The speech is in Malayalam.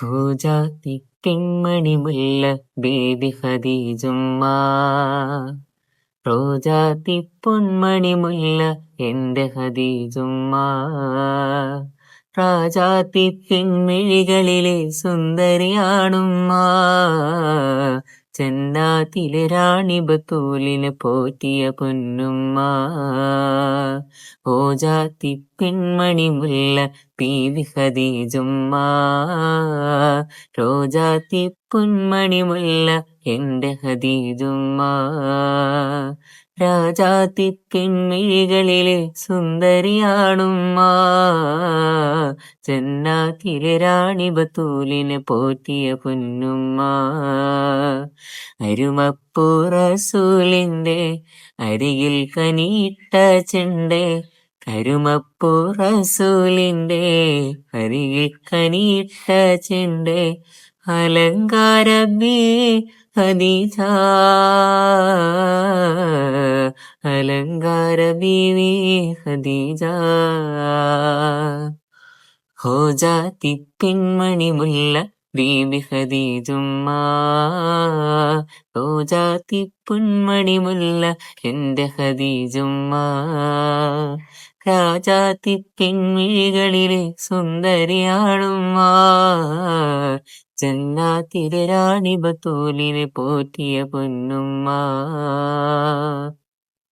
ഹൂജാത്തി പെൺമണി മുല്ല ബേബി ഖദീജുമ്മ. റോജാത്തി പൊന്മണി മുല്ല എന്റെ ഖദീജുമ്മ. രാജാത്തി പെൺമിഴികളിലെ സുന്ദരിയാണുമ്മ. ജന്നാത്തിലെ റാണി ബത്തൂലിനെ പോറ്റിയ പൊന്നുമ്മ. ഓജാത്തി പെൺമണി മുല്ല ബീവി ഖദീജുമ്മ. റോജാത്തി പൊന്മണി മുല്ല എന്റെ ഖദീജുമ്മ. രാജാത്തി പെൺമിഴികളിലെ സുന്ദരിയാണുമ്മ. ജന്നാത്തിലെ റാണി ബത്തൂലിനെ പോറ്റിയ പൊന്നുമ്മ. അരുമപ്പൂ റസൂലിന്റെ അരികിൽ കനിയിട്ട ചെണ്ടേ. കരുമപ്പൂ റസൂലിന്റെ അരികിൽ കനിയിട്ട ചെണ്ടേ. അലങ്കാര ബീവി ഖദീജ. അലങ്കാര ബീവി ഖദീജ. ഹോജാത്തി പെൺമണി മുല്ല ബീബി ഖദീജുമ്മ. റോജാത്തി പൊന്മണി മുല്ല എന്റെ ഖദീജുമ്മ. രാജാത്തി പെൺമിഴികളിലെ സുന്ദരിയാണുമ്മ. ജന്നാത്തിലെ റാണി ബത്തൂലിനെ പോറ്റിയ പൊന്നുമ്മ.